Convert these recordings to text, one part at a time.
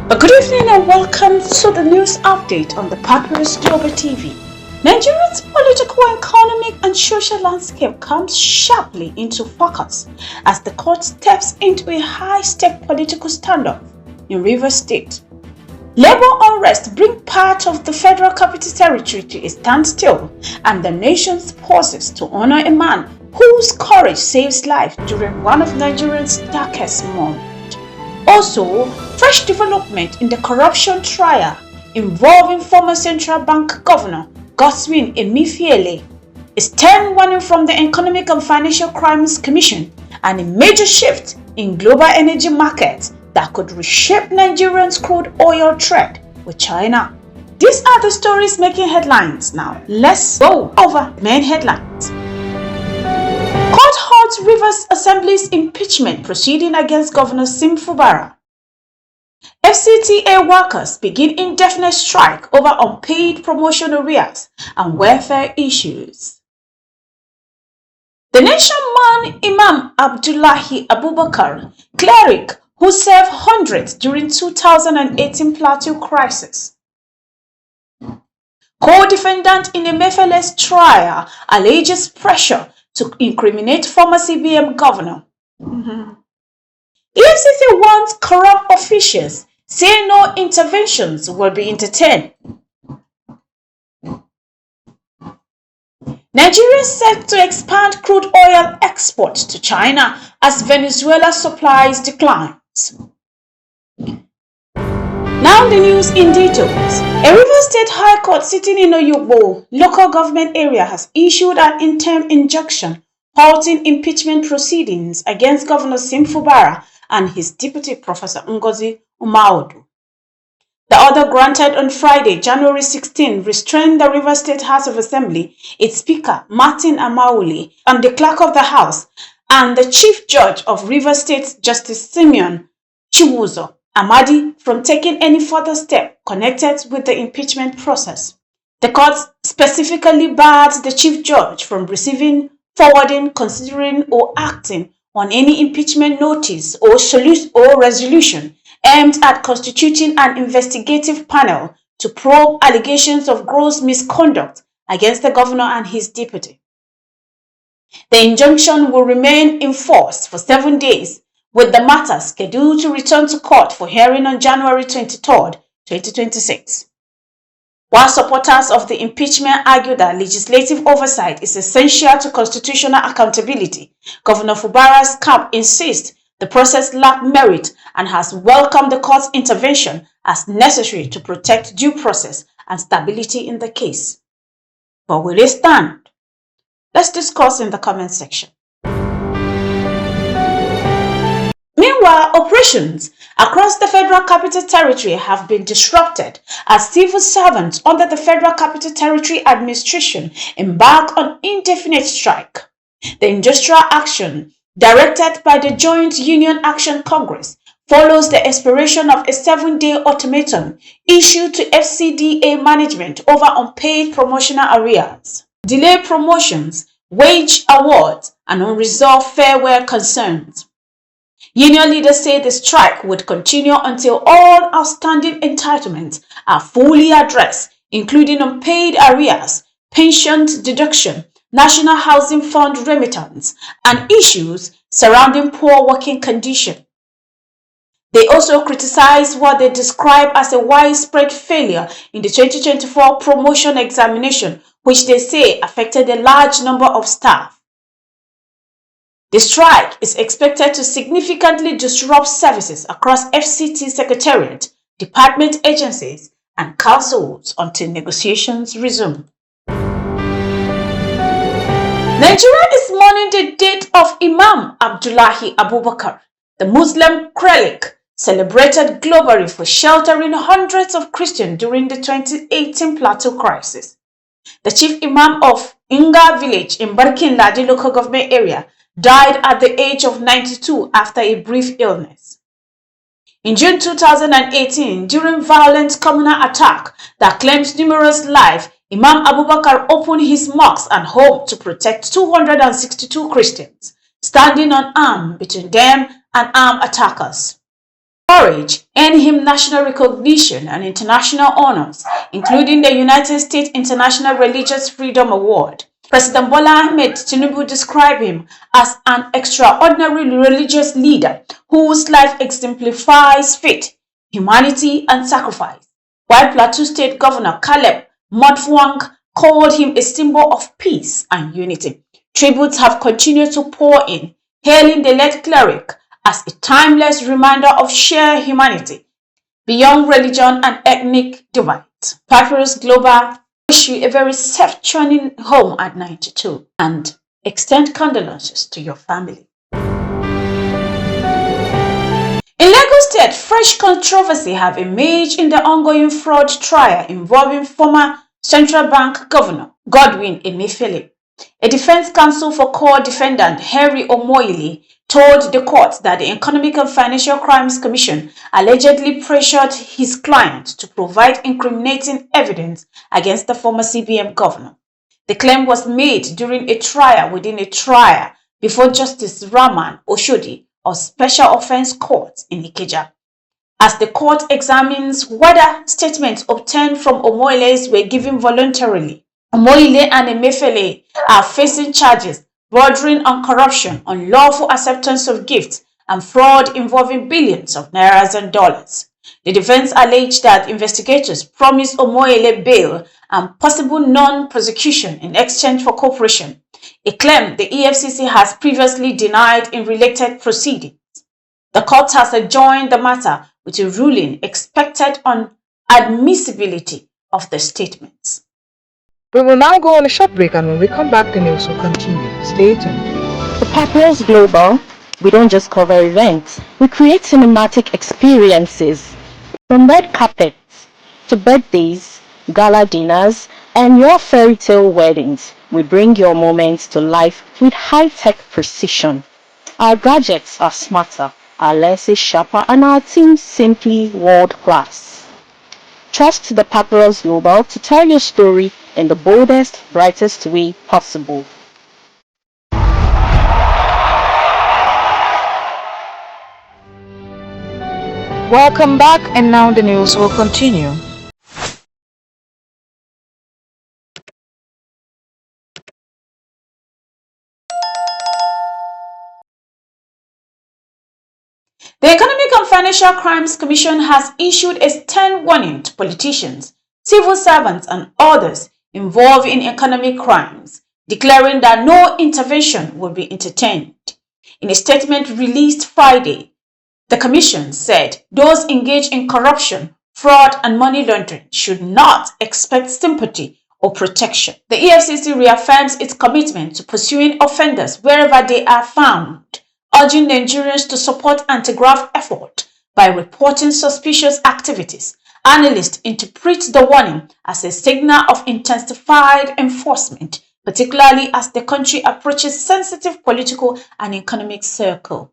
Good evening and welcome to the news update on the Partners Global TV. Nigeria's political, economic and social landscape comes sharply into focus as the court steps into a high-stake political standoff in Rivers State. Labor unrest brings part of the Federal Capital Territory to a standstill, and the nation pauses to honor a man whose courage saves life during one of Nigeria's darkest moments. Also, fresh development in the corruption trial involving former Central Bank Governor Godwin Emefiele, a stern warning from the Economic and Financial Crimes Commission, and a major shift in global energy markets that could reshape Nigeria's crude oil trade with China. These are the stories making headlines now. Let's go over the main headlines. Court holds Rivers Assembly's impeachment proceeding against Governor Siminalayi Fubara. Fcta workers begin indefinite strike over unpaid promotion arrears and welfare issues. The nation-man Imam Abdullahi Abubakar, cleric who served hundreds during 2018 Plateau crisis. Co-defendant in Emefiele's trial alleges pressure to incriminate former CBN Governor. Efcc wants corrupt officials, say no interventions will be entertained. Nigeria is set to expand crude oil exports to China as Venezuela supplies declines. Now the news in details. A Rivers State High Court sitting in Oyogbo local government area has issued an interim injunction halting impeachment proceedings against Governor Siminalayi Fubara and his deputy Professor Ngozi Umaodu. The order granted on Friday, January 16, restrained the Rivers State House of Assembly, its Speaker Martin Amauli, and the Clerk of the House, and the Chief Judge of Rivers State Justice Simeon Chibuzo Amadi from taking any further step connected with the impeachment process. The court specifically barred the Chief Judge from receiving, forwarding, considering, or acting on any impeachment notice or resolution aimed at constituting an investigative panel to probe allegations of gross misconduct against the governor and his deputy. The injunction will remain in force for 7 days, with the matter scheduled to return to court for hearing on January 23, 2026. While supporters of the impeachment argue that legislative oversight is essential to constitutional accountability, Governor Fubara's camp insists the process lacked merit and has welcomed the court's intervention as necessary to protect due process and stability in the case. But will it stand? Let's discuss in the comment section. Meanwhile, operations across the Federal Capital Territory have been disrupted as civil servants under the Federal Capital Territory administration embark on indefinite strike. The industrial action, directed by the Joint Union Action Congress, follows the expiration of a 7-day ultimatum issued to Fcta management over unpaid promotional arrears, delayed promotions, wage awards, and unresolved farewell concerns. Union leaders say the strike would continue until all outstanding entitlements are fully addressed, including unpaid arrears, pension deduction, National Housing Fund remittance, and issues surrounding poor working conditions. They also criticize what they describe as a widespread failure in the 2024 promotion examination, which they say affected a large number of staff. The strike is expected to significantly disrupt services across FCT Secretariat, department agencies, and councils until negotiations resume. Nigeria is mourning the death of Imam Abdullahi Abubakar, the Muslim cleric celebrated globally for sheltering hundreds of Christians during the 2018 Plateau crisis. The chief imam of Inga village in Barkin Ladi local government area died at the age of 92 after a brief illness. In June 2018, during violent communal attack that claimed numerous lives, Imam Abubakar opened his mosque and home to protect 262 Christians, standing unarmed between them and armed attackers. Courage earned him national recognition and international honors, including the United States International Religious Freedom Award. President Bola Ahmed Tinubu described him as an extraordinary religious leader whose life exemplifies faith, humanity, and sacrifice, while Plateau State Governor Caleb Mutfwang called him a symbol of peace and unity. Tributes have continued to pour in, hailing the late cleric as a timeless reminder of shared humanity beyond religion and ethnic divides. Papyrus Global wish you a very safe journey home at 92 and extend condolences to your family. In Lagos State, fresh controversy have emerged in the ongoing fraud trial involving former Central Bank Governor Godwin Emefiele. A defense counsel for co-defendant Henry Omoyele told the court that the Economic and Financial Crimes Commission allegedly pressured his client to provide incriminating evidence against the former CBN governor. The claim was made during a trial within a trial before Justice Rahman Oshodi of Special Offense Court in Ikeja. As the court examines whether statements obtained from Omoyele were given voluntarily, Omoyele and Emefiele are facing charges bordering on corruption, unlawful acceptance of gifts, and fraud involving billions of naira and dollars. The defense alleged that investigators promised Omoyele bail and possible non-prosecution in exchange for cooperation, a claim the Efcc has previously denied in related proceedings. The court has adjourned the matter with a ruling expected on admissibility of the statements. We will now go on a short break, and when we come back, the news will continue. Stay tuned. For Papyrus Global, we don't just cover events, we create cinematic experiences. From red carpets to birthdays, gala dinners, and your fairy tale weddings, we bring your moments to life with high-tech precision. Our gadgets are smarter, our lenses sharper, and our team simply world-class. Trust the Papyrus Global to tell your story in the boldest, brightest way possible. Welcome back, and now the news will continue. The Economic and Financial Crimes Commission has issued a stern warning to politicians, civil servants, and others involved in economic crimes, declaring that no intervention will be entertained. In a statement released Friday, the Commission said those engaged in corruption, fraud, and money laundering should not expect sympathy or protection. The Efcc reaffirms its commitment to pursuing offenders wherever they are found, urging Nigerians to support anti-graft effort by reporting suspicious activities. Analysts interpret the warning as a signal of intensified enforcement, particularly as the country approaches sensitive political and economic circle.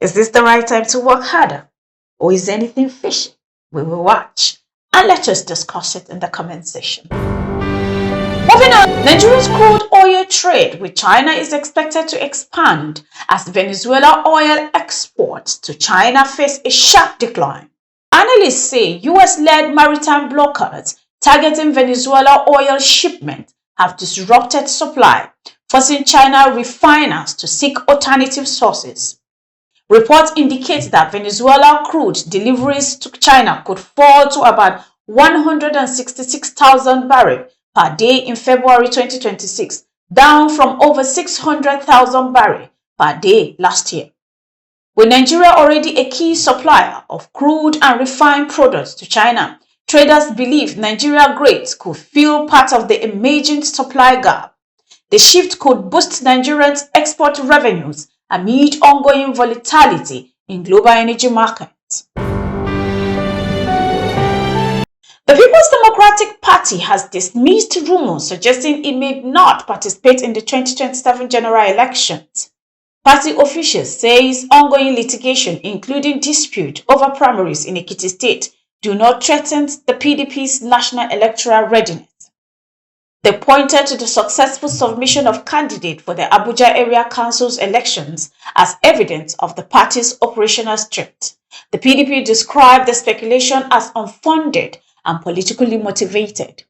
Is this the right time to work harder? Or is anything fishy? We will watch and let us discuss it in the comment section. Moving on, Nigeria's crude oil trade with China is expected to expand as Venezuelan oil exports to China face a sharp decline. Analysts say US-led maritime blockades targeting Venezuela oil shipments have disrupted supply, forcing China refiners to seek alternative sources. Reports indicate that Venezuela crude deliveries to China could fall to about 166,000 barrels per day in February 2026, down from over 600,000 barrels per day last year. With Nigeria already a key supplier of crude and refined products to China, traders believe Nigeria grades could fill part of the emerging supply gap. The shift could boost Nigerians' export revenues amid ongoing volatility in global energy markets. The People's Democratic Party has dismissed rumors suggesting it may not participate in the 2027 general elections. Party officials say ongoing litigation, including dispute over primaries in Ekiti State, do not threaten the PDP's national electoral readiness. They pointed to the successful submission of candidates for the Abuja Area Council's elections as evidence of the party's operational strength. The PDP described the speculation as unfounded and politically motivated.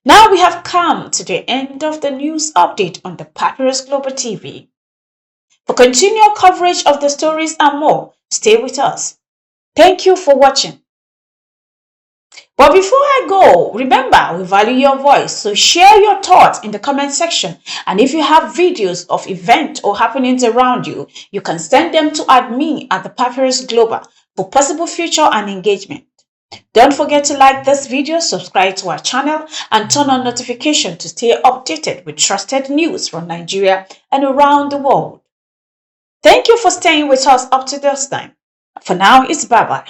Now we have come to the end of the news update on the Papyrus Global TV. For continual coverage of the stories and more, stay with us. Thank you for watching. But before I go, remember we value your voice, so share your thoughts in the comment section. And if you have videos of events or happenings around you, you can send them to admin at the Papyrus Global for possible feature and engagement. Don't forget to like this video, subscribe to our channel, and turn on notification to stay updated with trusted news from Nigeria and around the world. Thank you for staying with us up to this time. For now, it's bye-bye.